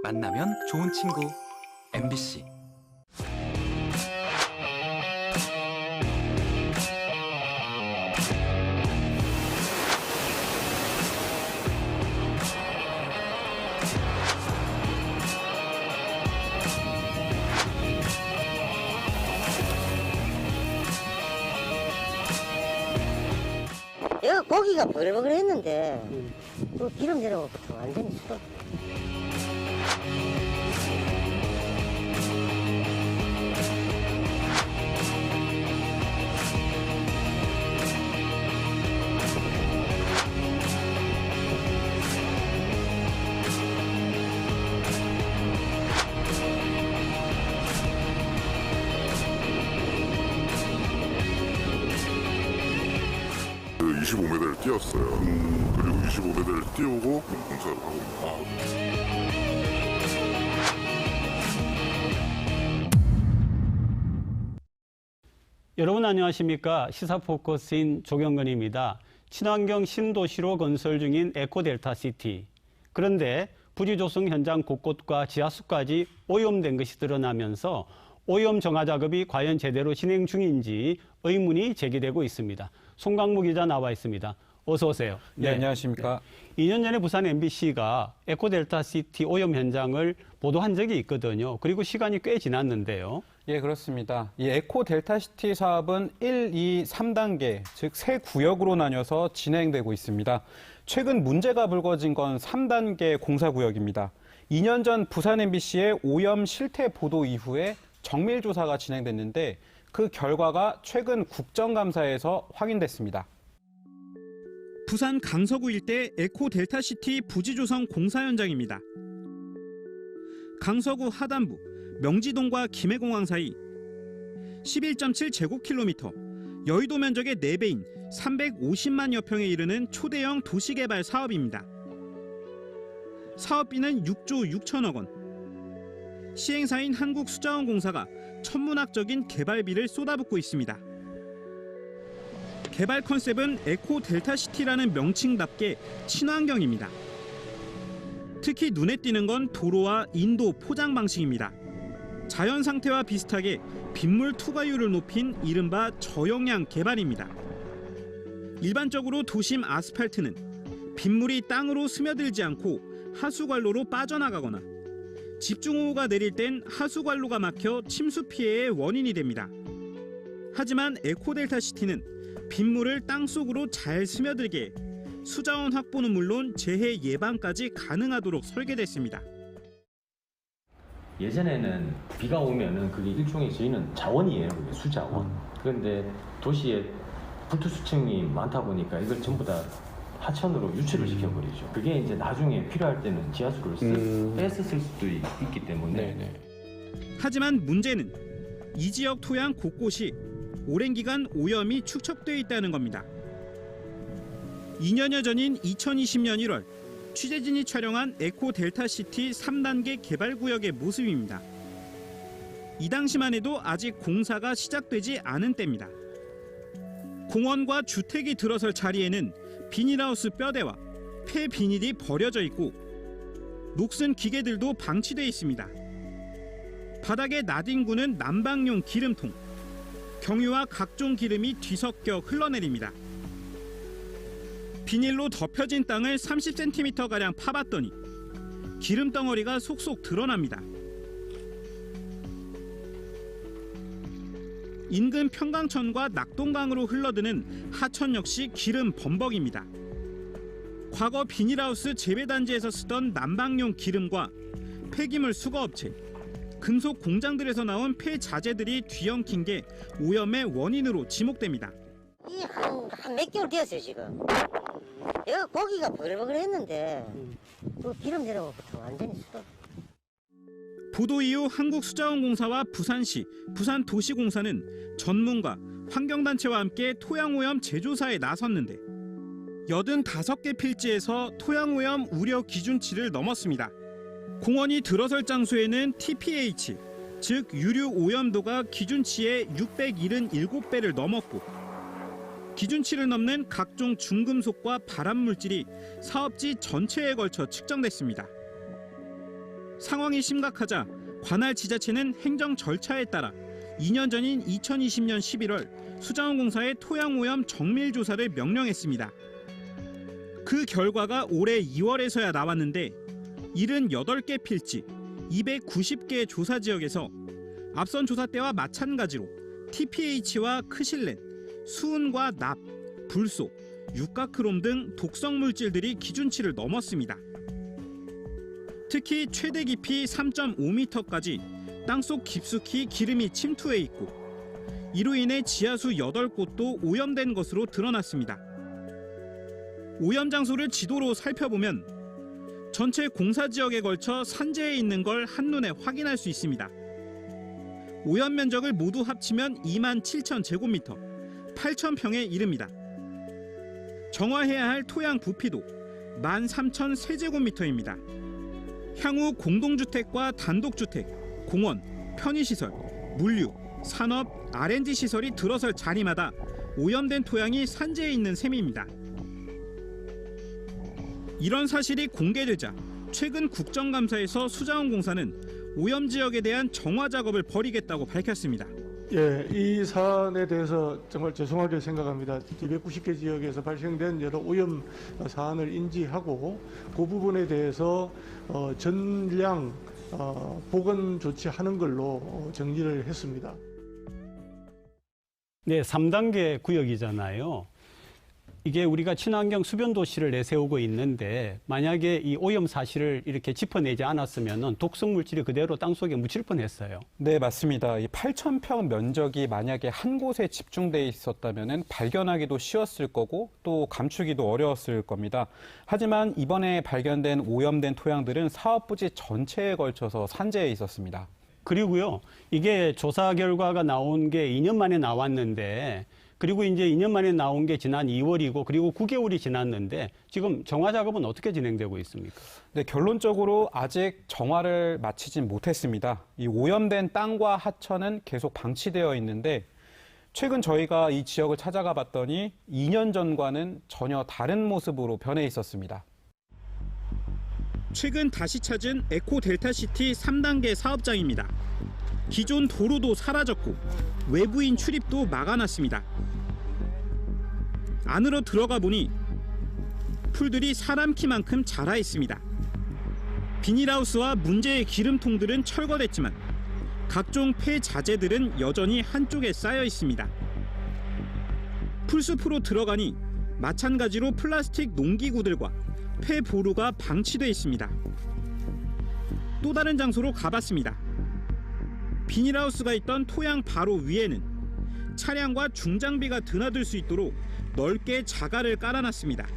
만나면 좋은 친구 MBC. 얘가 고기가 버글버글했는데 그 기름 내려오고부터 완전히 수도. 그 25m를 뛰었어요. 그리고 25m를 띄우고 공사를 하고 있습니다. 여러분 안녕하십니까? 시사포커스인 조경건입니다. 친환경 신도시로 건설 중인 에코델타시티. 그런데 부지 조성 현장 곳곳과 지하수까지 오염된 것이 드러나면서 오염 정화 작업이 과연 제대로 진행 중인지 의문이 제기되고 있습니다. 송강무 기자 나와 있습니다. 어서 오세요. 네, 안녕하십니까. 2년 전에 부산 MBC가 에코델타시티 오염 현장을 보도한 적이 있거든요. 그리고 시간이 꽤 지났는데요. 예, 그렇습니다. 이 에코델타시티 사업은 1, 2, 3단계, 즉 세 구역으로 나뉘어서 진행되고 있습니다. 최근 문제가 불거진 건 3단계 공사구역입니다. 2년 전 부산 MBC의 오염 실태 보도 이후에 정밀 조사가 진행됐는데 그 결과가 최근 국정감사에서 확인됐습니다. 부산 강서구 일대 에코델타시티 부지조성 공사 현장입니다. 강서구 하단부 명지동과 김해공항 사이 11.7제곱킬로미터, 여의도 면적의 4배인 350만여 평에 이르는 초대형 도시개발 사업입니다. 사업비는 6조 6천억 원. 시행사인 한국수자원공사가 천문학적인 개발비를 쏟아붓고 있습니다. 개발 컨셉은 에코델타시티라는 명칭답게 친환경입니다. 특히 눈에 띄는 건 도로와 인도 포장 방식입니다. 자연 상태와 비슷하게 빗물 투과율을 높인 이른바 저용량 개발입니다. 일반적으로 도심 아스팔트는 빗물이 땅으로 스며들지 않고 하수관로로 빠져나가거나 집중호우가 내릴 땐 하수관로가 막혀 침수 피해의 원인이 됩니다. 하지만 에코델타시티는 빗물을 땅속으로 잘 스며들게 해 수자원 확보는 물론 재해 예방까지 가능하도록 설계됐습니다. 예전에는 비가 오면은 그게 일종의 저희는 자원이에요. 그게 수자원. 그런데 도시에 불투수층이 많다 보니까 이걸 전부 다 하천으로 유출을 시켜버리죠. 그게 이제 나중에 필요할 때는 지하수를 뺏어 쓸 수도 있기 때문에. 하지만 문제는 이 지역 토양 곳곳이 오랜 기간 오염이 축적되어 있다는 겁니다. 2년여 전인 2020년 1월 취재진이 촬영한 에코델타시티 3단계 개발구역의 모습입니다. 이 당시만 해도 아직 공사가 시작되지 않은 때입니다. 공원과 주택이 들어설 자리에는 비닐하우스 뼈대와 폐 비닐이 버려져 있고 녹슨 기계들도 방치되어 있습니다. 바닥에 나뒹구는 난방용 기름통, 경유와 각종 기름이 뒤섞여 흘러내립니다. 비닐로 덮여진 땅을 30cm가량 파봤더니 기름 덩어리가 속속 드러납니다. 인근 평강천과 낙동강으로 흘러드는 하천 역시 기름 범벅입니다. 과거 비닐하우스 재배단지에서 쓰던 난방용 기름과 폐기물 수거업체, 금속 공장들에서 나온 폐자재들이 뒤엉킨 게 오염의 원인으로 지목됩니다. 이 한 몇 개월 되었어요 지금. 얘가 고기가 버글버글했는데 그 기름 내려오고부터 완전히 수도. 보도 이후 한국수자원공사와 부산시, 부산도시공사는 전문가, 환경단체와 함께 토양오염 재조사에 나섰는데 85개 필지에서 토양오염 우려 기준치를 넘었습니다. 공원이 들어설 장소에는 TPH, 즉 유류 오염도가 기준치의 677배를 넘었고 기준치를 넘는 각종 중금속과 발암물질이 사업지 전체에 걸쳐 측정됐습니다. 상황이 심각하자 관할 지자체는 행정 절차에 따라 2년 전인 2020년 11월 수자원공사의 토양오염 정밀 조사를 명령했습니다. 그 결과가 올해 2월에서야 나왔는데 78개 필지 290개의 조사 지역에서 앞선 조사 때와 마찬가지로 TPH와 크실렌, 수은과 납, 불소, 유가크롬 등 독성 물질들이 기준치를 넘었습니다. 특히 최대 깊이 3.5m까지 땅속 깊숙이 기름이 침투해 있고 이로 인해 지하수 8곳도 오염된 것으로 드러났습니다. 오염 장소를 지도로 살펴보면 전체 공사 지역에 걸쳐 산재해 있는 걸 한눈에 확인할 수 있습니다. 오염 면적을 모두 합치면 27,000제곱미터, 8,000평에 이릅니다. 정화해야 할 토양 부피도 13,000세제곱미터입니다. 향후 공동주택과 단독주택, 공원, 편의시설, 물류, 산업, R&D 시설이 들어설 자리마다 오염된 토양이 산재해 있는 셈입니다. 이런 사실이 공개되자 최근 국정감사에서 수자원공사는 오염 지역에 대한 정화 작업을 벌이겠다고 밝혔습니다. 예, 이 사안에 대해서 정말 죄송하게 생각합니다. 290개 지역에서 발생된 여러 오염 사안을 인지하고 그 부분에 대해서 전량 보건 조치하는 걸로 정리를 했습니다. 네, 3단계 구역이잖아요. 이게 우리가 친환경 수변 도시를 내세우고 있는데 만약에 이 오염 사실을 이렇게 짚어내지 않았으면 독성 물질이 그대로 땅속에 묻힐 뻔했어요. 네, 맞습니다. 이 8,000평 면적이 만약에 한 곳에 집중돼 있었다면 발견하기도 쉬웠을 거고 또 감추기도 어려웠을 겁니다. 하지만 이번에 발견된 오염된 토양들은 사업 부지 전체에 걸쳐서 산재해 있었습니다. 그리고요, 이게 조사 결과가 나온 게 2년 만에 나왔는데 그리고 이제 2년 만에 나온 게 지난 2월이고 그리고 9개월이 지났는데 지금 정화 작업은 어떻게 진행되고 있습니까? 네, 결론적으로 아직 정화를 마치진 못했습니다. 이 오염된 땅과 하천은 계속 방치되어 있는데 최근 저희가 이 지역을 찾아가 봤더니 2년 전과는 전혀 다른 모습으로 변해 있었습니다. 최근 다시 찾은 에코 델타시티 3단계 사업장입니다. 기존 도로도 사라졌고 외부인 출입도 막아놨습니다. 안으로 들어가 보니 풀들이 사람 키만큼 자라 있습니다. 비닐하우스와 문제의 기름통들은 철거됐지만 각종 폐자재들은 여전히 한쪽에 쌓여 있습니다. 풀숲으로 들어가니 마찬가지로 플라스틱 농기구들과 폐보루가 방치되어 있습니다. 또 다른 장소로 가봤습니다. 비닐하우스가 있던 토양 바로 위에는 차량과 중장비가 드나들 수 있도록 넓게 자갈을 깔아놨습니다.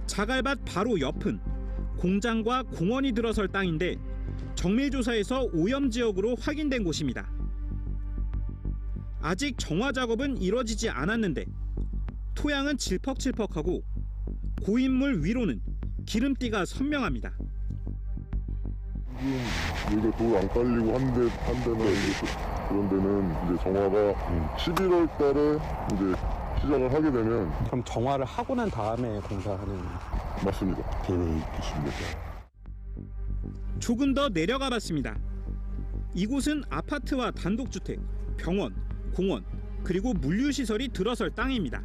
자갈밭 바로 옆은 공장과 공원이 들어설 땅인데 정밀조사에서 오염지역으로 확인된 곳입니다. 아직 정화 작업은 이뤄지지 않았는데 토양은 질퍽질퍽하고 고인물 위로는 기름띠가 선명합니다. 여기가 돌 안 깔리고 한 데는 그런 데는 이제 정화가 11월 달에 이제 시작을 하게 되면 그럼 정화를 하고 난 다음에 공사하는 맞습니다. 계획이 있습니다. 조금 더 내려가 봤습니다. 이곳은 아파트와 단독주택, 병원, 공원, 그리고 물류시설이 들어설 땅입니다.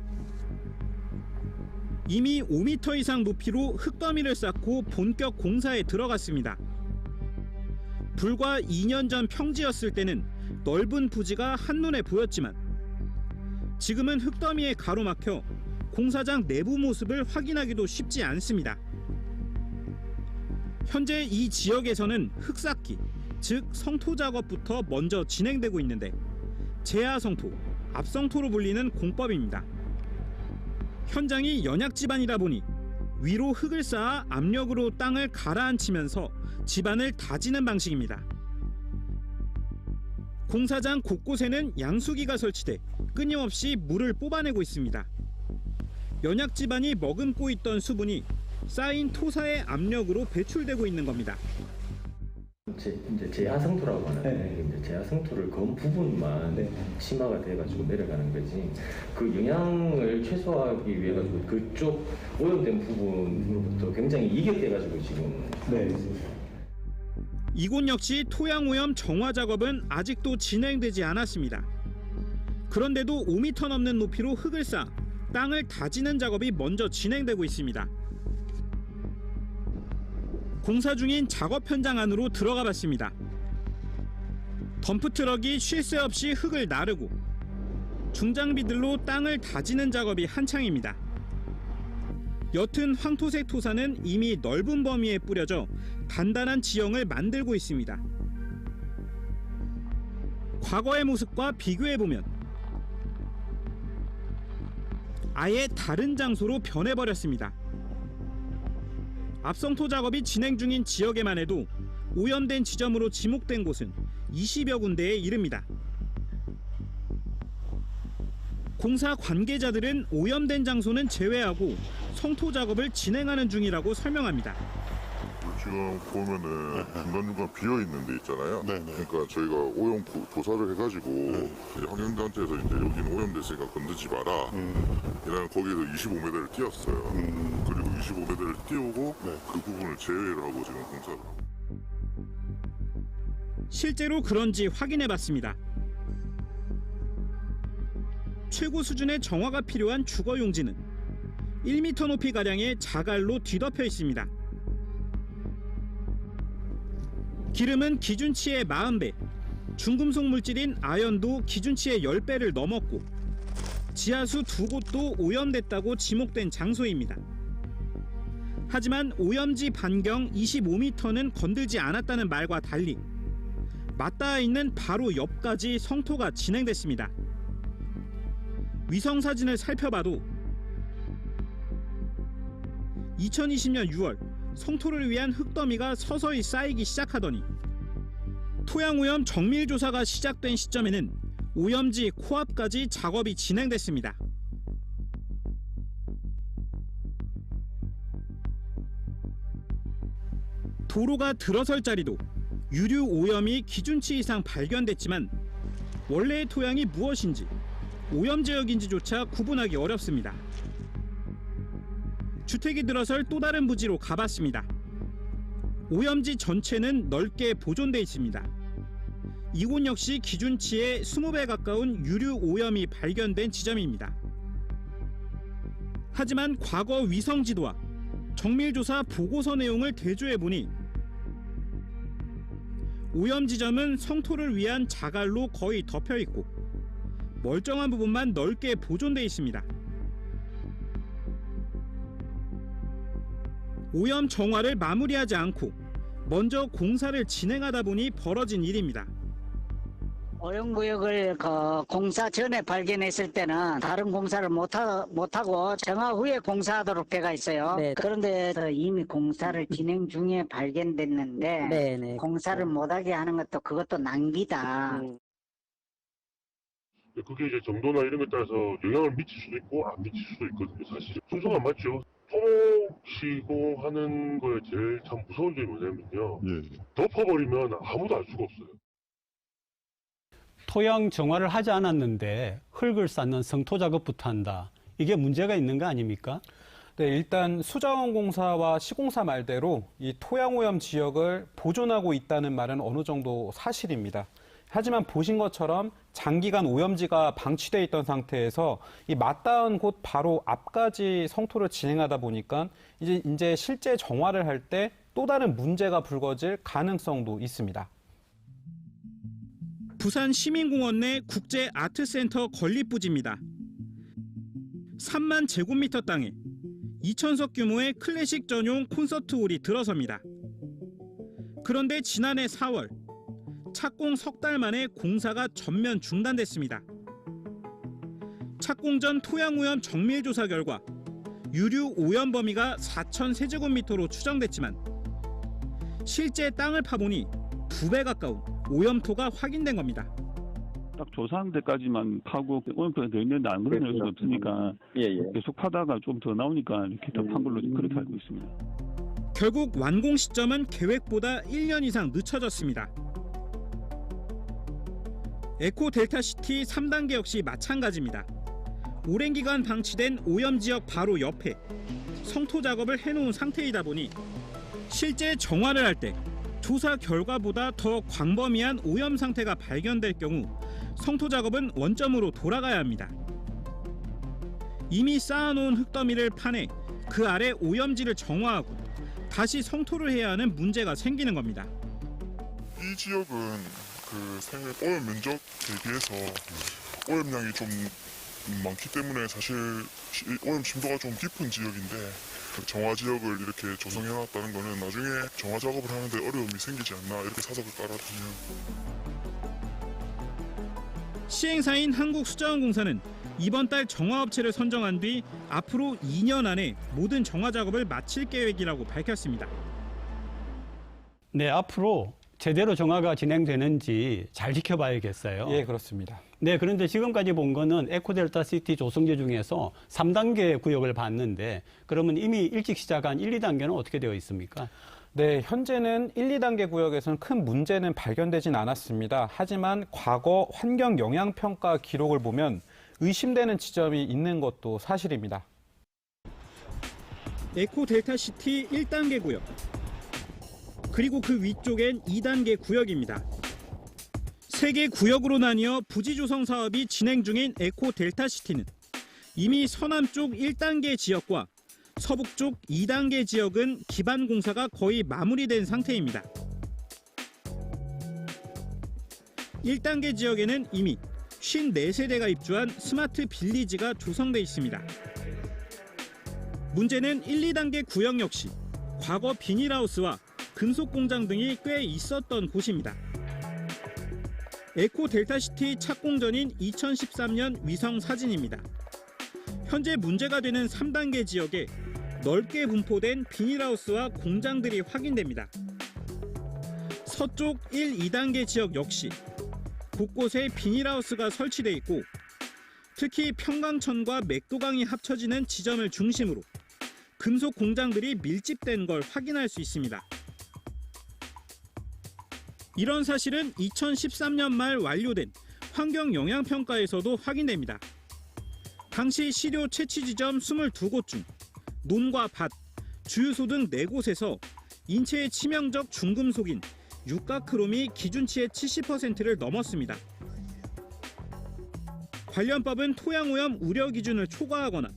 이미 5m 이상 높이로 흙더미를 쌓고 본격 공사에 들어갔습니다. 불과 2년 전 평지였을 때는 넓은 부지가 한눈에 보였지만 지금은 흙더미에 가로막혀 공사장 내부 모습을 확인하기도 쉽지 않습니다. 현재 이 지역에서는 흙쌓기, 즉 성토 작업부터 먼저 진행되고 있는데 제하성토, 압성토로 불리는 공법입니다. 현장이 연약 지반이다 보니 위로 흙을 쌓아 압력으로 땅을 가라앉히면서 지반을 다지는 방식입니다. 공사장 곳곳에는 양수기가 설치돼 끊임없이 물을 뽑아내고 있습니다. 연약 지반이 머금고 있던 수분이 쌓인 토사의 압력으로 배출되고 있는 겁니다. 이제 제하성토라고 하는데 이제 제하성토를 검 부분만 심화가 돼가지고 내려가는 거지 그 영향을 최소화하기 위해 가지고 그쪽 오염된 부분으로부터 굉장히 이격돼가지고 지금 하고 있습니다. 이곳 역시 토양 오염 정화 작업은 아직도 진행되지 않았습니다. 그런데도 5m 넘는 높이로 흙을 쌓아 땅을 다지는 작업이 먼저 진행되고 있습니다. 공사 중인 작업 현장 안으로 들어가 봤습니다. 덤프트럭이 쉴 새 없이 흙을 나르고 중장비들로 땅을 다지는 작업이 한창입니다. 옅은 황토색 토사는 이미 넓은 범위에 뿌려져 단단한 지형을 만들고 있습니다. 과거의 모습과 비교해보면 아예 다른 장소로 변해버렸습니다. 압성토 작업이 진행 중인 지역에만 해도 오염된 지점으로 지목된 곳은 20여 군데에 이릅니다. 공사 관계자들은 오염된 장소는 제외하고 성토 작업을 진행하는 중이라고 설명합니다. 지금 보면은 중간중간 비어 있는 데 있잖아요. 그러니까 저희가 오염 조사를 해가지고 이제 환경단체에서 이제 여기는 오염됐으니까 건드지 마라. 이랑 거기에서 25m를 띄었어요. 그리고 25m를 띄우고 그 부분을 제외를 하고 지금 공사를 하고. 실제로 그런지 확인해봤습니다. 최고 수준의 정화가 필요한 주거용지는 1m 높이가량의 자갈로 뒤덮여 있습니다. 기름은 기준치의 40배, 중금속 물질인 아연도 기준치의 10배를 넘었고 지하수 2곳도 오염됐다고 지목된 장소입니다. 하지만 오염지 반경 25m는 건들지 않았다는 말과 달리 맞닿아 있는 바로 옆까지 성토가 진행됐습니다. 위성사진을 살펴봐도 2020년 6월 성토를 위한 흙더미가 서서히 쌓이기 시작하더니 토양오염 정밀조사가 시작된 시점에는 오염지 코앞까지 작업이 진행됐습니다. 도로가 들어설 자리도 유류 오염이 기준치 이상 발견됐지만 원래의 토양이 무엇인지 오염 지역인지조차 구분하기 어렵습니다. 주택이 들어설 또 다른 부지로 가봤습니다. 오염지 전체는 넓게 보존돼 있습니다. 이곳 역시 기준치의 20배 가까운 유류 오염이 발견된 지점입니다. 하지만 과거 위성지도와 정밀조사 보고서 내용을 대조해보니 오염 지점은 성토를 위한 자갈로 거의 덮여있고 멀쩡한 부분만 넓게 보존돼 있습니다. 오염 정화를 마무리하지 않고 먼저 공사를 진행하다 보니 벌어진 일입니다. 오염구역을 공사 전에 발견했을 때는 다른 공사를 못하고 정화 후에 공사하도록 되어 있어요. 그런데 이미 공사를 진행 중에 발견됐는데 공사를 못하게 하는 것도 그것도 낭비다. 그게 이제 정도나 이런 것에 따라서 영향을 미칠 수도 있고 안 미칠 수도 있거든요. 사실 순서가 안 맞죠. 토목시고 하는 거에 제일 참 무서운 점이 뭐냐면요. 덮어버리면 아무도 알 수가 없어요. 토양 정화를 하지 않았는데 흙을 쌓는 성토 작업부터 한다. 이게 문제가 있는 거 아닙니까? 네, 일단 수자원공사와 시공사 말대로 이 토양오염 지역을 보존하고 있다는 말은 어느 정도 사실입니다. 하지만 보신 것처럼 장기간 오염지가 방치돼 있던 상태에서 이 맞닿은 곳 바로 앞까지 성토를 진행하다 보니까 이제 실제 정화를 할 때 또 다른 문제가 불거질 가능성도 있습니다. 부산 시민공원 내 국제 아트센터 건립부지입니다. 3만 제곱미터 땅에 2,000석 규모의 클래식 전용 콘서트홀이 들어섭니다. 그런데 지난해 4월 착공 석 달 만에 공사가 전면 중단됐습니다. 착공 전 토양오염 정밀조사 결과 유류 오염 범위가 4,000세제곱미터로 추정됐지만 실제 땅을 파보니 2배 가까운 오염토가 확인된 겁니다. 딱 조사한 데까지만 파고 오염표가 더 있는데 안 그런 여지가 없으니까 계속 파다가 좀 더 나오니까 이렇게 더 판 걸로 그렇게 알고 있습니다. 결국 완공 시점은 계획보다 1년 이상 늦춰졌습니다. 에코 델타시티 3단계 역시 마찬가지입니다. 오랜 기간 방치된 오염지역 바로 옆에 성토 작업을 해놓은 상태이다 보니 실제 정화를 할 때 조사 결과보다 더 광범위한 오염 상태가 발견될 경우 성토 작업은 원점으로 돌아가야 합니다. 이미 쌓아놓은 흙더미를 파내 그 아래 오염지를 정화하고 다시 성토를 해야 하는 문제가 생기는 겁니다. 이 지역은 그 생활 오염 면적에 비해서 오염량이 좀 많기 때문에 사실 오염 심도가 좀 깊은 지역인데 정화 지역을 이렇게 조성해놨다는 거는 나중에 정화 작업을 하는데 어려움이 생기지 않나 이렇게 사석을 깔아두면. 시행사인 한국수자원공사는 이번 달 정화업체를 선정한 뒤 앞으로 2년 안에 모든 정화 작업을 마칠 계획이라고 밝혔습니다. 네, 앞으로 제대로 정화가 진행되는지 잘 지켜봐야겠어요. 예, 그렇습니다. 네, 그런데 지금까지 본 거는 에코델타시티 조성제 중에서 3단계 구역을 봤는데 그러면 이미 일찍 시작한 1, 2단계는 어떻게 되어 있습니까? 네, 현재는 1, 2단계 구역에서는 큰 문제는 발견되진 않았습니다. 하지만 과거 환경 영향 평가 기록을 보면 의심되는 지점이 있는 것도 사실입니다. 에코 델타시티 1단계 구역, 그리고 그 위쪽엔 2단계 구역입니다. 3개 구역으로 나뉘어 부지 조성 사업이 진행 중인 에코 델타시티는 이미 서남쪽 1단계 지역과 서북쪽 2단계 지역은 기반 공사가 거의 마무리된 상태입니다. 1단계 지역에는 이미 54세대가 입주한 스마트 빌리지가 조성돼 있습니다. 문제는 1, 2단계 구역 역시 과거 비닐하우스와 금속 공장 등이 꽤 있었던 곳입니다. 에코 델타시티 착공전인 2013년 위성 사진입니다. 현재 문제가 되는 3단계 지역에 넓게 분포된 비닐하우스와 공장들이 확인됩니다. 서쪽 1, 2단계 지역 역시 곳곳에 비닐하우스가 설치돼 있고 특히 평강천과 맥도강이 합쳐지는 지점을 중심으로 금속 공장들이 밀집된 걸 확인할 수 있습니다. 이런 사실은 2013년 말 완료된 환경영향평가에서도 확인됩니다. 당시 시료 채취 지점 22곳 중 논과 밭, 주유소 등 4곳에서 인체에 치명적 중금속인 육가크롬이 기준치의 70%를 넘었습니다. 관련법은 토양오염 우려 기준을 초과하거나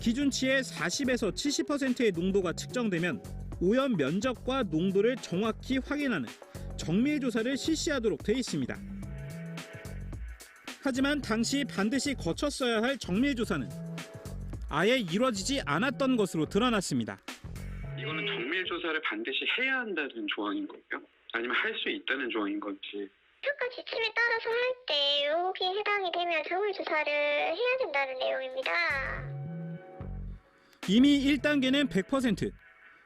기준치의 40에서 70%의 농도가 측정되면 오염 면적과 농도를 정확히 확인하는 정밀조사를 실시하도록 되어 있습니다. 하지만 당시 반드시 거쳤어야 할 정밀조사는 아예 이루어지지 않았던 것으로 드러났습니다. 이거는 정밀조사를 반드시 해야 한다는 조항인 거예요? 아니면 할 수 있다는 조항인 건지? 평가 지침에 따라서 할 때 여기에 해당이 되면 정밀조사를 해야 된다는 내용입니다. 이미 1단계는 100%,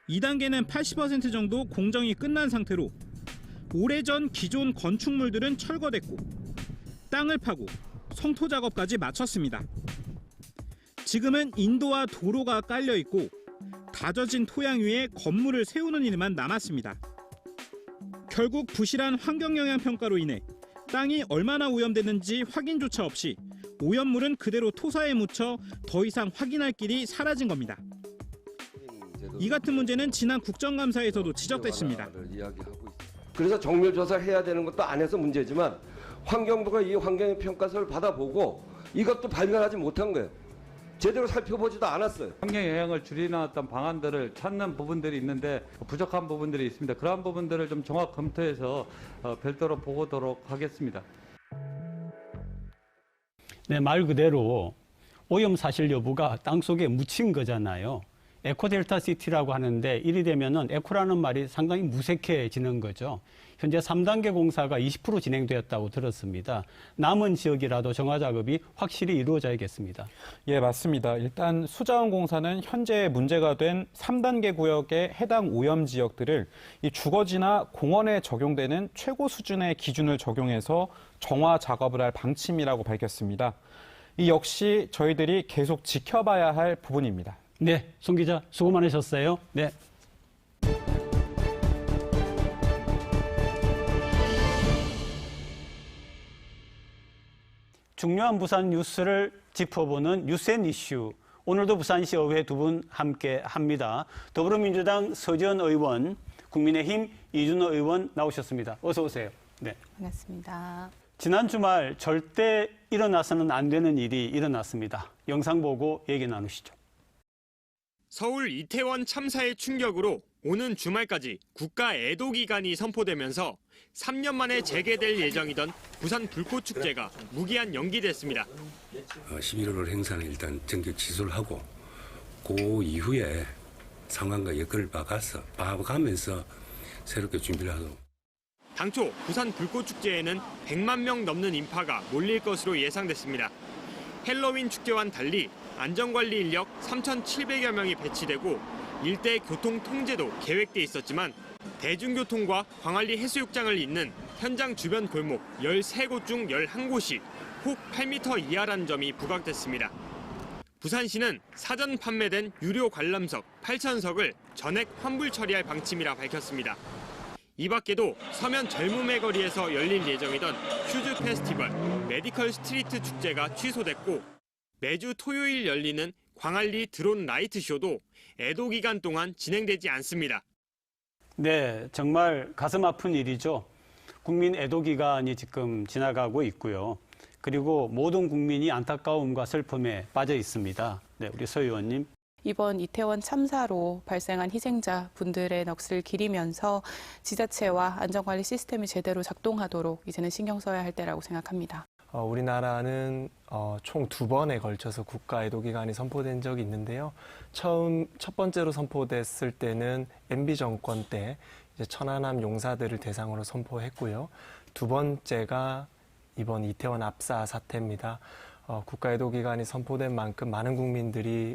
2단계는 80% 정도 공정이 끝난 상태로 오래전 기존 건축물들은 철거됐고 땅을 파고 성토 작업까지 마쳤습니다. 지금은 인도와 도로가 깔려 있고 다져진 토양 위에 건물을 세우는 일만 남았습니다. 결국 부실한 환경영향평가로 인해 땅이 얼마나 오염됐는지 확인조차 없이 오염물은 그대로 토사에 묻혀 더 이상 확인할 길이 사라진 겁니다. 이 같은 문제는 지난 국정감사에서도 지적됐습니다. 그래서 정밀조사를 해야 되는 것도 안 해서 문제지만 환경부가 이 환경평가서를 받아보고 이것도 발견하지 못한 거예요. 제대로 살펴보지도 않았어요. 환경 영향을 줄이는 어떤 방안들을 찾는 부분들이 있는데 부족한 부분들이 있습니다. 그러한 부분들을 좀 종합 검토해서 별도로 보고도록 하겠습니다. 네, 말 그대로 오염 사실 여부가 땅속에 묻힌 거잖아요. 에코델타시티라고 하는데 이리 되면은 에코라는 말이 상당히 무색해지는 거죠. 현재 3단계 공사가 20% 진행되었다고 들었습니다. 남은 지역이라도 정화 작업이 확실히 이루어져야겠습니다. 예, 맞습니다. 일단 수자원공사는 현재 문제가 된 3단계 구역의 해당 오염 지역들을 이 주거지나 공원에 적용되는 최고 수준의 기준을 적용해서 정화 작업을 할 방침이라고 밝혔습니다. 이 역시 저희들이 계속 지켜봐야 할 부분입니다. 네, 송 기자 수고 많으셨어요. 네. 중요한 부산 뉴스를 짚어보는 뉴스앤 이슈. 오늘도 부산시 의회 두 분 함께 합니다. 더불어민주당 서지연 의원, 국민의힘 이준호 의원 나오셨습니다. 어서 오세요. 네. 반갑습니다. 지난 주말 절대 일어나서는 안 되는 일이 일어났습니다. 영상 보고 얘기 나누시죠. 서울 이태원 참사의 충격으로 오는 주말까지 국가 애도 기간이 선포되면서 3년 만에 재개될 예정이던 부산 불꽃축제가 무기한 연기됐습니다. 11월 행사는 일단 전격 취소를 하고 그 이후에 상황과 여건을 봐가면서 새롭게 준비를 하도록. 당초 부산 불꽃축제에는 100만 명 넘는 인파가 몰릴 것으로 예상됐습니다. 헬로윈 축제와는 달리 안전관리 인력 3,700여 명이 배치되고 일대 교통 통제도 계획돼 있었지만 대중교통과 광안리 해수욕장을 잇는 현장 주변 골목 13곳 중 11곳이 폭 8m 이하라는 점이 부각됐습니다. 부산시는 사전 판매된 유료 관람석 8,000석을 전액 환불 처리할 방침이라 밝혔습니다. 이 밖에도 서면 젊음의 거리에서 열릴 예정이던 슈즈 페스티벌, 메디컬 스트리트 축제가 취소됐고 매주 토요일 열리는 광안리 드론 라이트 쇼도 애도 기간 동안 진행되지 않습니다. 네, 정말 가슴 아픈 일이죠. 국민 애도 기간이 지금 지나가고 있고요. 그리고 모든 국민이 안타까움과 슬픔에 빠져 있습니다. 네, 우리 서 의원님. 이번 이태원 참사로 발생한 희생자 분들의 넋을 기리면서 지자체와 안전관리 시스템이 제대로 작동하도록 이제는 신경 써야 할 때라고 생각합니다. 우리나라는 총 2번에 걸쳐서 국가 애도 기간이 선포된 적이 있는데요. 첫 번째로 선포됐을 때는 MB 정권 때 이제 천안함 용사들을 대상으로 선포했고요. 두 번째가 이번 이태원 압사 사태입니다. 국가 애도 기간이 선포된 만큼 많은 국민들이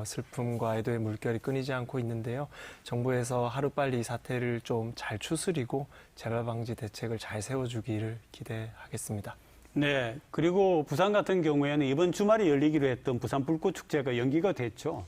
슬픔과 애도의 물결이 끊이지 않고 있는데요. 정부에서 하루빨리 이 사태를 좀 잘 추스리고 재발 방지 대책을 잘 세워주기를 기대하겠습니다. 네, 그리고 부산 같은 경우에는 이번 주말에 열리기로 했던 부산 불꽃축제가 연기가 됐죠.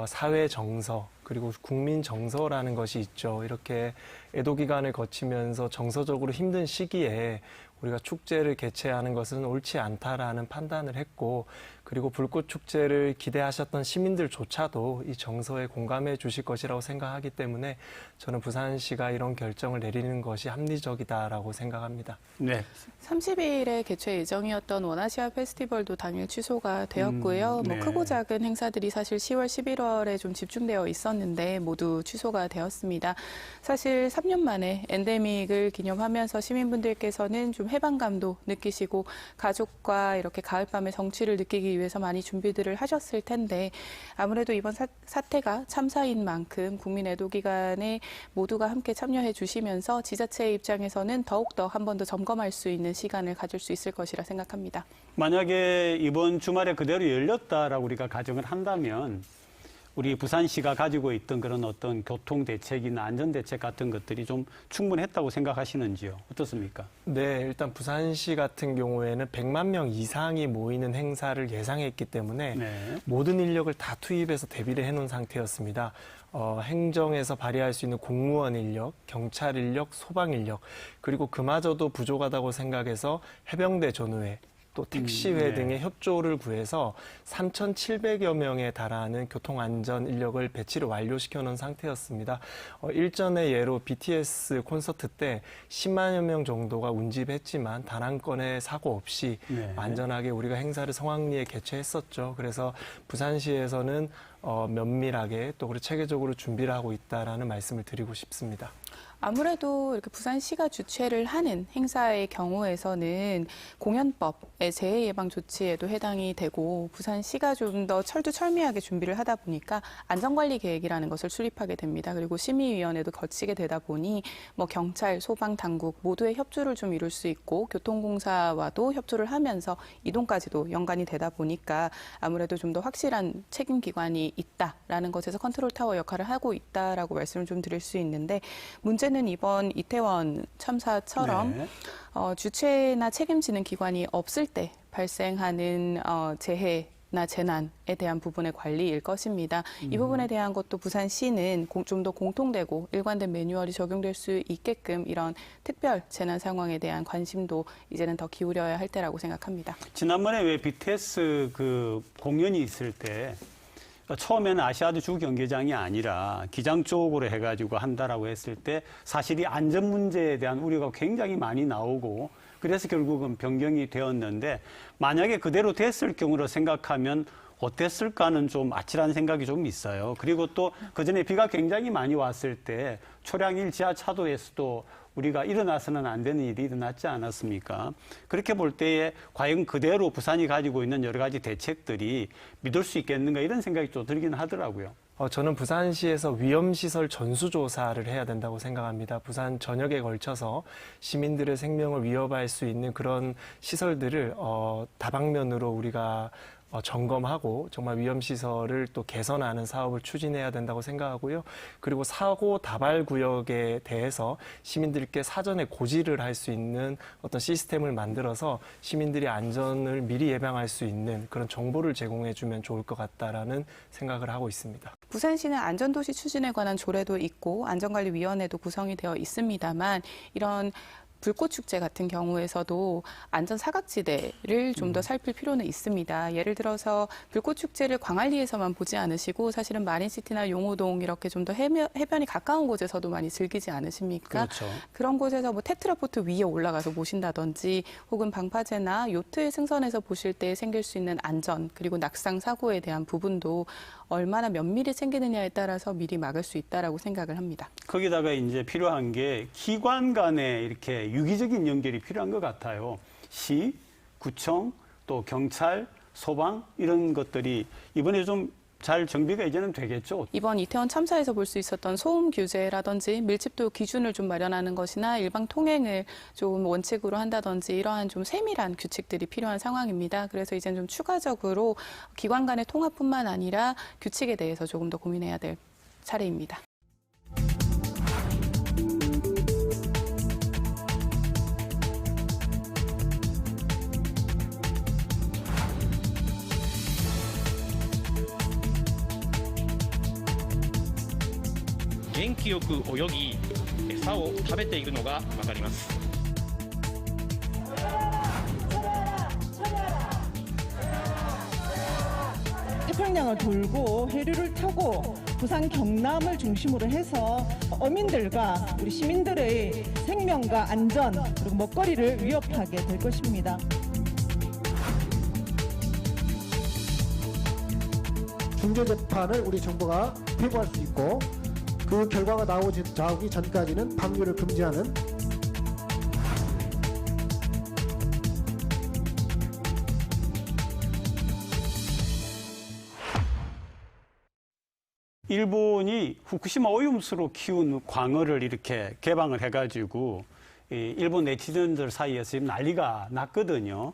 사회 정서 그리고 국민 정서라는 것이 있죠. 이렇게 애도 기간을 거치면서 정서적으로 힘든 시기에 우리가 축제를 개최하는 것은 옳지 않다라는 판단을 했고, 그리고 불꽃축제를 기대하셨던 시민들조차도 이 정서에 공감해 주실 것이라고 생각하기 때문에 저는 부산시가 이런 결정을 내리는 것이 합리적이다라고 생각합니다. 네. 30일에 개최 예정이었던 원아시아 페스티벌도 당일 취소가 되었고요. 네. 크고 작은 행사들이 사실 10월, 11월에 좀 집중되어 있었는데 모두 취소가 되었습니다. 사실 3년 만에 엔데믹을 기념하면서 시민분들께서는 좀 해방감도 느끼시고 가족과 이렇게 가을밤의 정취를 느끼기 위해서 많이 준비들을 하셨을 텐데, 아무래도 이번 사태가 참사인 만큼 국민 애도 기간에 모두가 함께 참여해 주시면서 지자체의 입장에서는 더욱더 한 번 더 점검할 수 있는 시간을 가질 수 있을 것이라 생각합니다. 만약에 이번 주말에 그대로 열렸다라고 우리가 가정을 한다면 우리 부산시가 가지고 있던 그런 어떤 교통 대책이나 안전 대책 같은 것들이 좀 충분했다고 생각하시는지요? 어떻습니까? 네, 일단 부산시 같은 경우에는 100만 명 이상이 모이는 행사를 예상했기 때문에 네. 모든 인력을 다 투입해서 대비를 해놓은 상태였습니다. 행정에서 발휘할 수 있는 공무원 인력, 경찰 인력, 소방 인력, 그리고 그마저도 부족하다고 생각해서 해병대 전우회, 또 택시회 네. 등의 협조를 구해서 3,700여 명에 달하는 교통안전 인력을 배치를 완료시켜 놓은 상태였습니다. 일전의 예로 BTS 콘서트 때 10만여 명 정도가 운집했지만 단 한 건의 사고 없이 네. 안전하게 우리가 행사를 성황리에 개최했었죠. 그래서 부산시에서는 면밀하게 또 그리고 체계적으로 준비를 하고 있다라는 말씀을 드리고 싶습니다. 아무래도 이렇게 부산시가 주최를 하는 행사의 경우에서는 공연법의 재해 예방 조치에도 해당이 되고 부산시가 좀 더 철두철미하게 준비를 하다 보니까 안전관리 계획이라는 것을 수립하게 됩니다. 그리고 심의위원회도 거치게 되다 보니 경찰, 소방, 당국 모두의 협조를 좀 이룰 수 있고 교통공사와도 협조를 하면서 이동까지도 연관이 되다 보니까 아무래도 좀 더 확실한 책임기관이 있다라는 것에서 컨트롤 타워 역할을 하고 있다라고 말씀을 좀 드릴 수 있는데, 문제는 이번 이태원 참사처럼 네. 주체나 책임지는 기관이 없을 때 발생하는 재해 나 재난에 대한 부분의 관리일 것입니다. 이 부분에 대한 것도 부산시는 좀 더 공통되고 일관된 매뉴얼이 적용될 수 있게끔 이런 특별 재난 상황에 대한 관심도 이제는 더 기울여야 할 때라고 생각합니다. 지난번에 왜 BTS 그 공연이 있을 때 처음에는 아시아드 주 경기장이 아니라 기장 쪽으로 해가지고 한다라고 했을 때 사실 이 안전 문제에 대한 우려가 굉장히 많이 나오고 그래서 결국은 변경이 되었는데 만약에 그대로 됐을 경우로 생각하면 어땠을까는 좀 아찔한 생각이 좀 있어요. 그리고 또 그전에 비가 굉장히 많이 왔을 때 초량일 지하차도에서도 우리가 일어나서는 안 되는 일이 일어났지 않았습니까? 그렇게 볼 때에 과연 그대로 부산이 가지고 있는 여러 가지 대책들이 믿을 수 있겠는가 이런 생각이 좀 들긴 하더라고요. 저는 부산시에서 위험시설 전수조사를 해야 된다고 생각합니다. 부산 전역에 걸쳐서 시민들의 생명을 위협할 수 있는 그런 시설들을 다방면으로 우리가 점검하고 정말 위험시설을 또 개선하는 사업을 추진해야 된다고 생각하고요. 그리고 사고 다발 구역에 대해서 시민들께 사전에 고지를 할 수 있는 어떤 시스템을 만들어서 시민들이 안전을 미리 예방할 수 있는 그런 정보를 제공해 주면 좋을 것 같다라는 생각을 하고 있습니다. 부산시는 안전도시 추진에 관한 조례도 있고 안전관리위원회도 구성이 되어 있습니다만 이런 불꽃축제 같은 경우에서도 안전사각지대를 좀 더 살필 필요는 있습니다. 예를 들어서 불꽃축제를 광안리에서만 보지 않으시고 사실은 마린시티나 용호동 이렇게 좀 더 해변이 가까운 곳에서도 많이 즐기지 않으십니까? 그렇죠. 그런 곳에서 뭐 테트라포트 위에 올라가서 보신다든지 혹은 방파제나 요트 승선에서 보실 때 생길 수 있는 안전 그리고 낙상 사고에 대한 부분도 얼마나 면밀히 챙기느냐에 따라서 미리 막을 수 있다라고 생각을 합니다. 거기다가 이제 필요한 게 기관 간에 이렇게 유기적인 연결이 필요한 것 같아요. 시, 구청, 또 경찰, 소방 이런 것들이 이번에 좀 잘 정비가 이제는 되겠죠. 이번 이태원 참사에서 볼 수 있었던 소음 규제라든지 밀집도 기준을 좀 마련하는 것이나 일방 통행을 좀 원칙으로 한다든지 이러한 좀 세밀한 규칙들이 필요한 상황입니다. 그래서 이제는 좀 추가적으로 기관 간의 통합뿐만 아니라 규칙에 대해서 조금 더 고민해야 될 차례입니다.元気よく泳ぎ、餌を食べているのがわかります。 태평양을 돌고 해류를 타고 부산 경남을 중심으로 해서 어민들과 우리 시민들의 생명과 안전 그리고 먹거리를 위협하게 될 것입니다. 중재재판을 우리 정부가 회부할 수 있고 그 결과가 나오기 전까지는 방류를 금지하는 일본이 후쿠시마 오염수로 키운 광어를 이렇게 개방을 해가지고 일본 네티즌들 사이에서 지금 난리가 났거든요.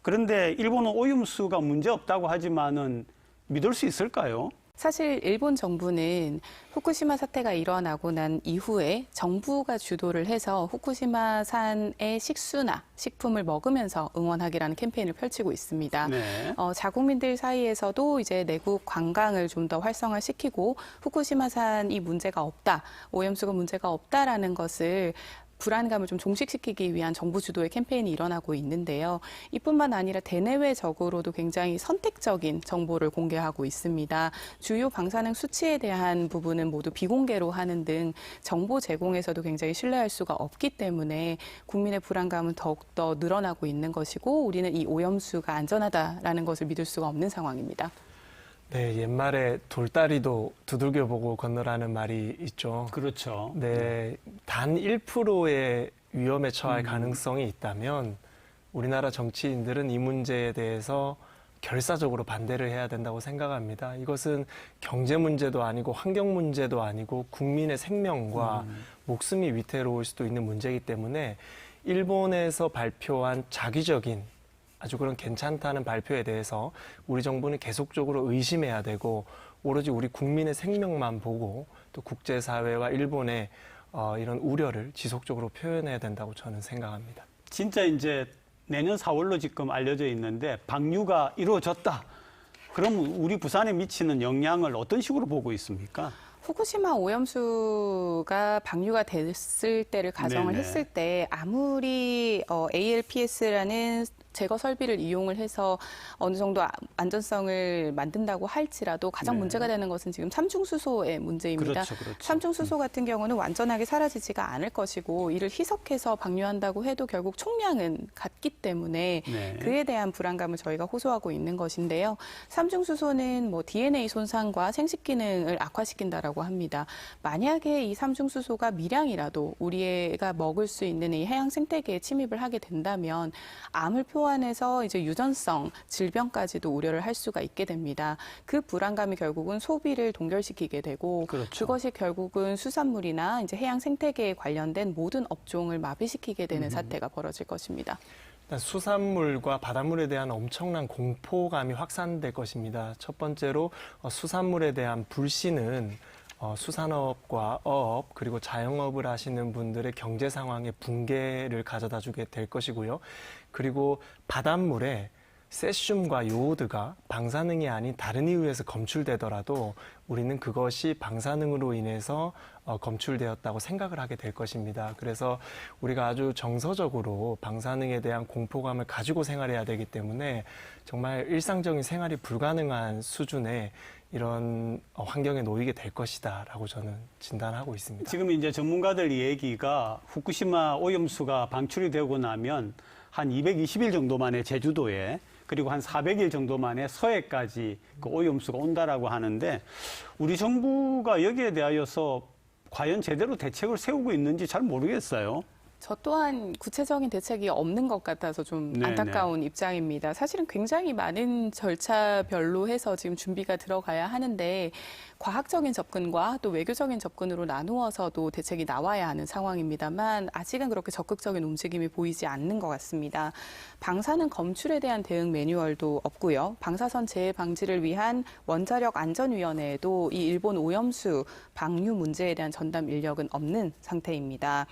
그런데 일본은 오염수가 문제 없다고 하지만은 믿을 수 있을까요? 사실 일본 정부는 후쿠시마 사태가 일어나고 난 이후에 정부가 주도를 해서 후쿠시마산의 식수나 식품을 먹으면서 응원하기라는 캠페인을 펼치고 있습니다. 네. 자국민들 사이에서도 이제 내국 관광을 좀 더 활성화시키고 후쿠시마산이 문제가 없다, 오염수가 문제가 없다라는 것을 불안감을 좀 종식시키기 위한 정부 주도의 캠페인이 일어나고 있는데요. 이뿐만 아니라 대내외적으로도 굉장히 선택적인 정보를 공개하고 있습니다. 주요 방사능 수치에 대한 부분은 모두 비공개로 하는 등 정보 제공에서도 굉장히 신뢰할 수가 없기 때문에 국민의 불안감은 더욱더 늘어나고 있는 것이고 우리는 이 오염수가 안전하다라는 것을 믿을 수가 없는 상황입니다. 네, 옛말에 돌다리도 두들겨보고 건너라는 말이 있죠. 그렇죠. 네, 단 1%의 위험에 처할 가능성이 있다면 우리나라 정치인들은 이 문제에 대해서 결사적으로 반대를 해야 된다고 생각합니다. 이것은 경제 문제도 아니고 환경 문제도 아니고 국민의 생명과 목숨이 위태로울 수도 있는 문제이기 때문에 일본에서 발표한 자기적인 아주 그런 괜찮다는 발표에 대해서 우리 정부는 계속적으로 의심해야 되고 오로지 우리 국민의 생명만 보고 또 국제사회와 일본의 이런 우려를 지속적으로 표현해야 된다고 저는 생각합니다. 진짜 이제 내년 4월로 지금 알려져 있는데 방류가 이루어졌다. 그럼 우리 부산에 미치는 영향을 어떤 식으로 보고 있습니까? 후쿠시마 오염수가 방류가 됐을 때를 가정을 네네. 했을 때 아무리 ALPS라는 제거 설비를 이용을 해서 어느 정도 안전성을 만든다고 할지라도 가장 네. 문제가 되는 것은 지금 삼중수소의 문제입니다. 그렇죠. 삼중수소 같은 경우는 완전하게 사라지지가 않을 것이고 이를 희석해서 방류한다고 해도 결국 총량은 같기 때문에 네. 그에 대한 불안감을 저희가 호소하고 있는 것인데요. 삼중수소는 뭐 DNA 손상과 생식 기능을 악화시킨다라고 합니다. 만약에 이 삼중수소가 미량이라도 우리가 먹을 수 있는 이 해양 생태계에 침입을 하게 된다면 암을 포함해서 이제 유전성 질병까지도 우려를 할 수가 있게 됩니다. 그 불안감이 결국은 소비를 동결시키게 되고 그렇죠. 그것이 결국은 수산물이나 이제 해양 생태계에 관련된 모든 업종을 마비시키게 되는 사태가 벌어질 것입니다. 일단 수산물과 바닷물에 대한 엄청난 공포감이 확산될 것입니다. 첫 번째로 수산물에 대한 불신은 수산업과 어업 그리고 자영업을 하시는 분들의 경제 상황의 붕괴를 가져다 주게 될 것이고요. 그리고 바닷물에 세슘과 요오드가 방사능이 아닌 다른 이유에서 검출되더라도 우리는 그것이 방사능으로 인해서 검출되었다고 생각을 하게 될 것입니다. 그래서 우리가 아주 정서적으로 방사능에 대한 공포감을 가지고 생활해야 되기 때문에 정말 일상적인 생활이 불가능한 수준의 이런 환경에 놓이게 될 것이다라고 저는 진단하고 있습니다. 지금 이제 전문가들 얘기가 후쿠시마 오염수가 방출이 되고 나면 한 220일 정도 만에 제주도에 그리고 한 400일 정도 만에 서해까지 그 오염수가 온다라고 하는데 우리 정부가 여기에 대하여서 과연 제대로 대책을 세우고 있는지 잘 모르겠어요. 저 또한 구체적인 대책이 없는 것 같아서 좀 네네. 안타까운 입장입니다. 사실은 굉장히 많은 절차별로 해서 지금 준비가 들어가야 하는데 과학적인 접근과 또 외교적인 접근으로 나누어서도 대책이 나와야 하는 상황입니다만 아직은 그렇게 적극적인 움직임이 보이지 않는 것 같습니다. 방사능 검출에 대한 대응 매뉴얼도 없고요. 방사선 재해 방지를 위한 원자력 안전위원회에도 이 일본 오염수 방류 문제에 대한 전담 인력은 없는 상태입니다.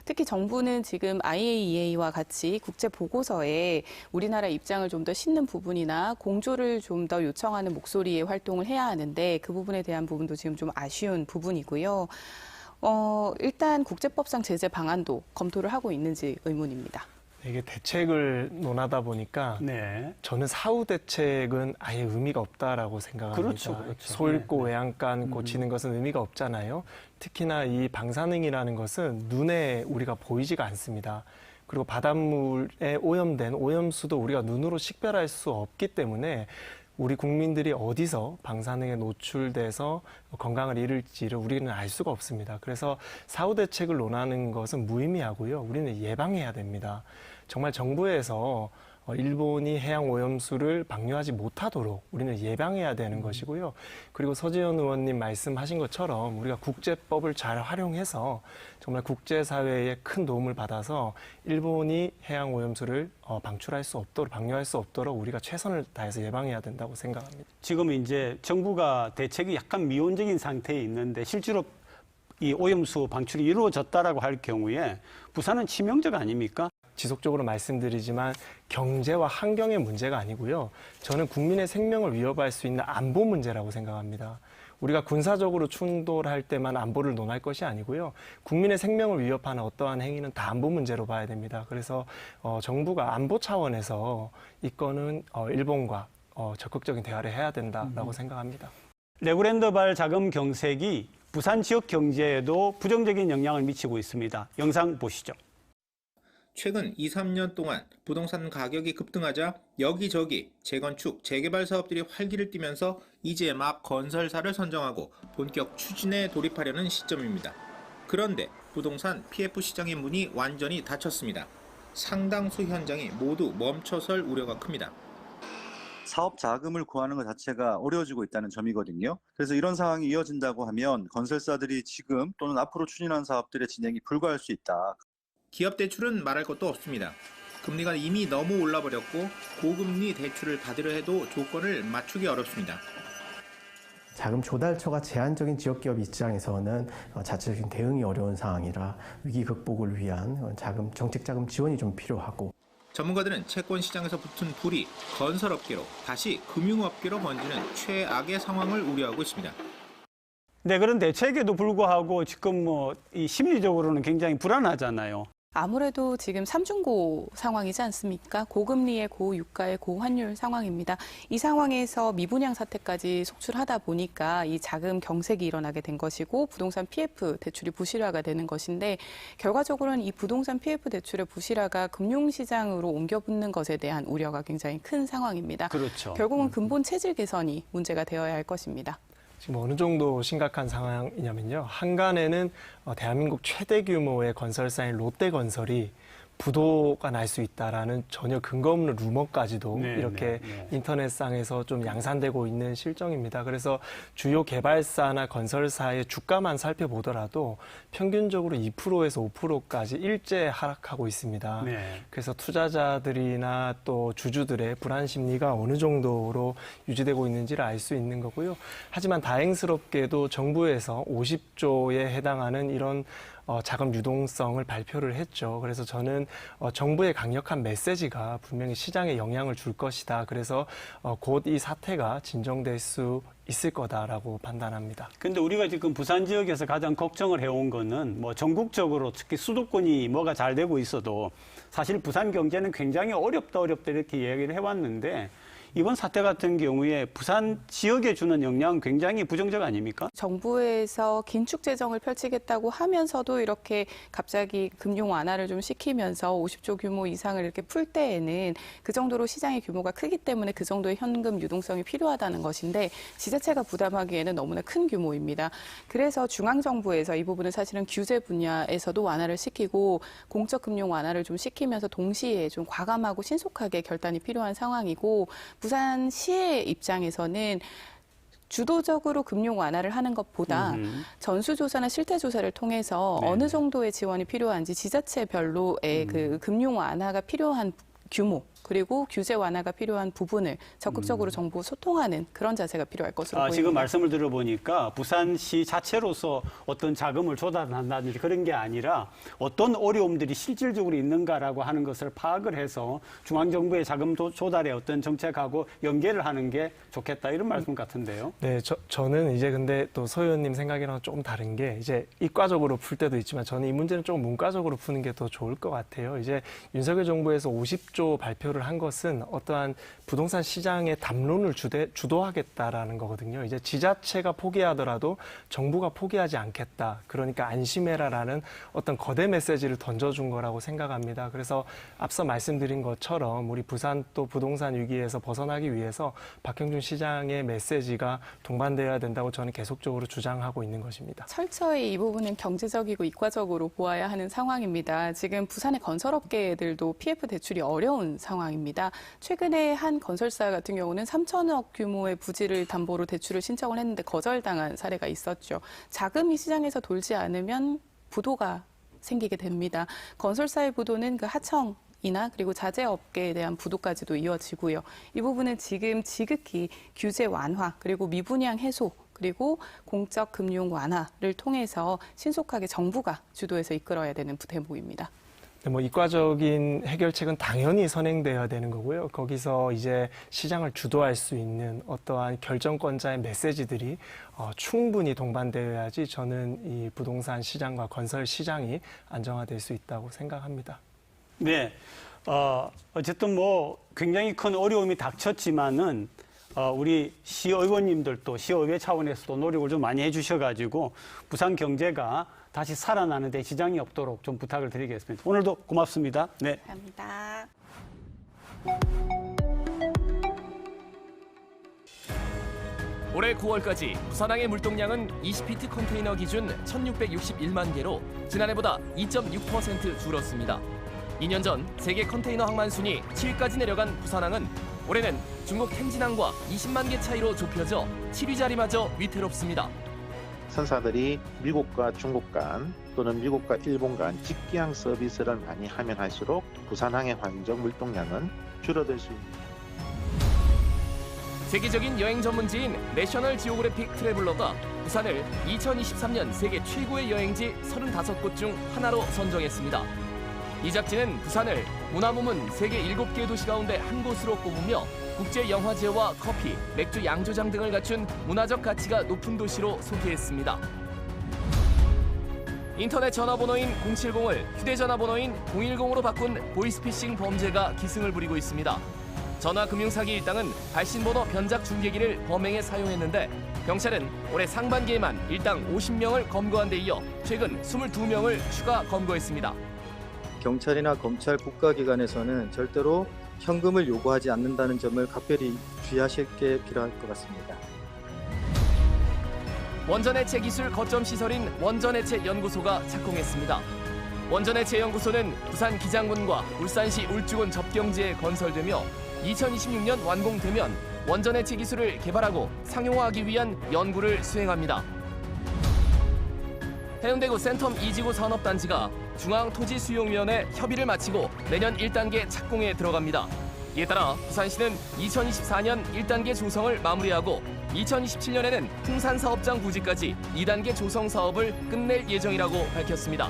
특히 정부는 지금 IAEA와 같이 국제 보고서에 우리나라 입장을 좀 더 싣는 부분이나 공조를 좀 더 요청하는 목소리의 활동을 해야 하는데 그 부분에 대한 부분도 지금 좀 아쉬운 부분이고요. 일단 국제법상 제재 방안도 검토를 하고 있는지 의문입니다. 이게 대책을 논하다 보니까 네. 저는 사후 대책은 아예 의미가 없다라고 생각합니다. 그렇죠. 소 잃고 외양간 고치는 것은 의미가 없잖아요. 특히나 이 방사능이라는 것은 눈에 우리가 보이지가 않습니다. 그리고 바닷물에 오염된 오염수도 우리가 눈으로 식별할 수 없기 때문에 우리 국민들이 어디서 방사능에 노출돼서 건강을 잃을지를 우리는 알 수가 없습니다. 그래서 사후 대책을 논하는 것은 무의미하고요. 우리는 예방해야 됩니다. 정말 정부에서 일본이 해양 오염수를 방류하지 못하도록 우리는 예방해야 되는 것이고요. 그리고 서지현 의원님 말씀하신 것처럼 우리가 국제법을 잘 활용해서 정말 국제사회에 큰 도움을 받아서 일본이 해양 오염수를 방출할 수 없도록, 방류할 수 없도록 우리가 최선을 다해서 예방해야 된다고 생각합니다. 지금 이제 정부가 대책이 약간 미온적인 상태에 있는데 실제로 이 오염수 방출이 이루어졌다라고 할 경우에 부산은 치명적 아닙니까? 지속적으로 말씀드리지만 경제와 환경의 문제가 아니고요. 저는 국민의 생명을 위협할 수 있는 안보 문제라고 생각합니다. 우리가 군사적으로 충돌할 때만 안보를 논할 것이 아니고요. 국민의 생명을 위협하는 어떠한 행위는 다 안보 문제로 봐야 됩니다. 그래서 정부가 안보 차원에서 이 건은 일본과 적극적인 대화를 해야 된다라고 생각합니다. 레고랜드발 자금 경색이 부산 지역 경제에도 부정적인 영향을 미치고 있습니다. 영상 보시죠. 최근 2, 3년 동안 부동산 가격이 급등하자 여기저기 재건축, 재개발 사업들이 활기를 띠면서 이제 막 건설사를 선정하고 본격 추진에 돌입하려는 시점입니다. 그런데 부동산 PF 시장의 문이 완전히 닫혔습니다. 상당수 현장이 모두 멈춰설 우려가 큽니다. 사업 자금을 구하는 것 자체가 어려워지고 있다는 점이거든요. 그래서 이런 상황이 이어진다고 하면 건설사들이 지금 또는 앞으로 추진한 사업들의 진행이 불가할 수 있다. 기업 대출은 말할 것도 없습니다. 금리가 이미 너무 올라버렸고 고금리 대출을 받으려 해도 조건을 맞추기 어렵습니다. 자금 조달처가 제한적인 지역기업 입장에서는 자체적인 대응이 어려운 상황이라 위기 극복을 위한 정책 자금 지원이 좀 필요하고 전문가들은 채권 시장에서 붙은 불이 건설업계로 다시 금융업계로 번지는 최악의 상황을 우려하고 있습니다. 네, 그런 대책에도 불구하고 지금 이 심리적으로는 굉장히 불안하잖아요. 아무래도 지금 삼중고 상황이지 않습니까? 고금리의 고유가의 고환율 상황입니다. 이 상황에서 미분양 사태까지 속출하다 보니까 이 자금 경색이 일어나게 된 것이고 부동산 PF 대출이 부실화가 되는 것인데 결과적으로는 이 부동산 PF 대출의 부실화가 금융시장으로 옮겨붙는 것에 대한 우려가 굉장히 큰 상황입니다. 그렇죠. 결국은 근본 체질 개선이 문제가 되어야 할 것입니다. 지금 어느 정도 심각한 상황이냐면요. 한간에는 대한민국 최대 규모의 건설사인 롯데건설이 부도가 날 수 있다라는 전혀 근거 없는 루머까지도 이렇게 인터넷상에서 좀 양산되고 있는 실정입니다. 그래서 주요 개발사나 건설사의 주가만 살펴보더라도 평균적으로 2%에서 5%까지 일제 하락하고 있습니다. 그래서 투자자들이나 또 주주들의 불안 심리가 어느 정도로 유지되고 있는지를 알 수 있는 거고요. 하지만 다행스럽게도 정부에서 50조에 해당하는 이런 자금 유동성을 발표를 했죠. 그래서 저는 정부의 강력한 메시지가 분명히 시장에 영향을 줄 것이다. 그래서 곧 이 사태가 진정될 수 있을 거다라고 판단합니다. 근데 우리가 지금 부산 지역에서 가장 걱정을 해온 거는 전국적으로 특히 수도권이 뭐가 잘 되고 있어도 사실 부산 경제는 굉장히 어렵다 이렇게 이야기를 해왔는데 이번 사태 같은 경우에 부산 지역에 주는 영향은 굉장히 부정적 아닙니까? 정부에서 긴축 재정을 펼치겠다고 하면서도 이렇게 갑자기 금융 완화를 좀 시키면서 50조 규모 이상을 이렇게 풀 때에는 그 정도로 시장의 규모가 크기 때문에 그 정도의 현금 유동성이 필요하다는 것인데 지자체가 부담하기에는 너무나 큰 규모입니다. 그래서 중앙정부에서 이 부분은 사실은 규제 분야에서도 완화를 시키고 공적 금융 완화를 좀 시키면서 동시에 좀 과감하고 신속하게 결단이 필요한 상황이고 부산시의 입장에서는 주도적으로 금융 완화를 하는 것보다 전수조사나 실태조사를 통해서 어느 정도의 지원이 필요한지 지자체별로의 그 금융 완화가 필요한 규모 그리고 규제 완화가 필요한 부분을 적극적으로 정부와 소통하는 그런 자세가 필요할 것으로 보입니다. 지금 말씀을 들어보니까 부산시 자체로서 어떤 자금을 조달한다든지 그런 게 아니라 어떤 어려움들이 실질적으로 있는가라고 하는 것을 파악을 해서 중앙정부의 자금 조달에 어떤 정책하고 연계를 하는 게 좋겠다 이런 말씀 같은데요. 네, 저는 이제 근데 또 서 의원님 생각이랑 조금 다른 게 이제 이과적으로 풀 때도 있지만 저는 이 문제는 조금 문과적으로 푸는 게 더 좋을 것 같아요. 이제 윤석열 정부에서 50조 발표를 한 것은 어떠한 부동산 시장의 담론을 주도하겠다라는 거거든요. 이제 지자체가 포기하더라도 정부가 포기하지 않겠다. 그러니까 안심해라라는 어떤 거대 메시지를 던져준 거라고 생각합니다. 그래서 앞서 말씀드린 것처럼 우리 부산 또 부동산 위기에서 벗어나기 위해서 박형준 시장의 메시지가 동반되어야 된다고 저는 계속적으로 주장하고 있는 것입니다. 철저히 이 부분은 경제적이고 이과적으로 보아야 하는 상황입니다. 지금 부산의 건설업계들도 PF 대출이 어려운 상황입니다. 최근에 한 건설사 같은 경우는 3천억 규모의 부지를 담보로 대출을 신청을 했는데 거절당한 사례가 있었죠. 자금이 시장에서 돌지 않으면 부도가 생기게 됩니다. 건설사의 부도는 그 하청이나 그리고 자재업계에 대한 부도까지도 이어지고요. 이 부분은 지금 지극히 규제 완화 그리고 미분양 해소 그리고 공적 금융 완화를 통해서 신속하게 정부가 주도해서 이끌어야 되는 대목입니다. 이과적인 해결책은 당연히 선행돼야 되는 거고요. 거기서 이제 시장을 주도할 수 있는 어떠한 결정권자의 메시지들이 충분히 동반되어야지 저는 이 부동산 시장과 건설 시장이 안정화될 수 있다고 생각합니다. 네, 어쨌든 굉장히 큰 어려움이 닥쳤지만은 우리 시의원님들도 시의회 차원에서도 노력을 좀 많이 해주셔가지고 부산 경제가 다시 살아나는 데 지장이 없도록 좀 부탁을 드리겠습니다. 오늘도 고맙습니다. 네. 감사합니다. 올해 9월까지 부산항의 물동량은 20피트 컨테이너 기준 1,661만 개로 지난해보다 2.6% 줄었습니다. 2년 전 세계 컨테이너 항만 순위 7위까지 내려간 부산항은 올해는 중국 텐진항과 20만 개 차이로 좁혀져 7위 자리마저 위태롭습니다. 선사들이 미국과 중국 간 또는 미국과 일본 간 직기항 서비스를 많이 하면 할수록 부산항의 환경 물동량은 줄어들 수 있습니다. 세계적인 여행 전문지인 내셔널 지오그래픽 트래블러가 부산을 2023년 세계 최고의 여행지 35곳 중 하나로 선정했습니다. 이 잡지는 부산을 문화부문 세계 7개 도시 가운데 한 곳으로 꼽으며 국제 영화제와 커피, 맥주 양조장 등을 갖춘 문화적 가치가 높은 도시로 소개했습니다. 인터넷 전화번호인 070을 휴대전화번호인 010으로 바꾼 보이스피싱 범죄가 기승을 부리고 있습니다. 전화금융사기 일당은 발신번호 변작 중계기를 범행에 사용했는데 경찰은 올해 상반기에만 일당 50명을 검거한 데 이어 최근 22명을 추가 검거했습니다. 경찰이나 검찰 국가기관에서는 절대로 현금을 요구하지 않는다는 점을 각별히 주의하실 게 필요할 것 같습니다. 원전해체 기술 거점 시설인 원전해체연구소가 착공했습니다. 원전해체연구소는 부산 기장군과 울산시 울주군 접경지에 건설되며 2026년 완공되면 원전해체 기술을 개발하고 상용화하기 위한 연구를 수행합니다. 해운대구 센텀 2지구 산업단지가 중앙토지수용위원회 협의를 마치고 내년 1단계 착공에 들어갑니다. 이에 따라 부산시는 2024년 1단계 조성을 마무리하고 2027년에는 풍산사업장 부지까지 2단계 조성 사업을 끝낼 예정이라고 밝혔습니다.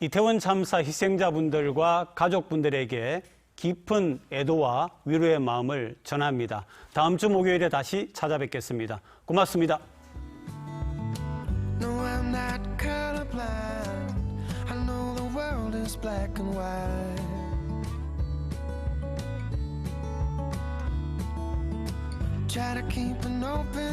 이태원 참사 희생자분들과 가족분들에게 깊은 애도와 위로의 마음을 전합니다. 다음 주 목요일에 다시 찾아뵙겠습니다. 고맙습니다. No, I'm not colorblind. I know the world is black and white. Try to keep an open mind.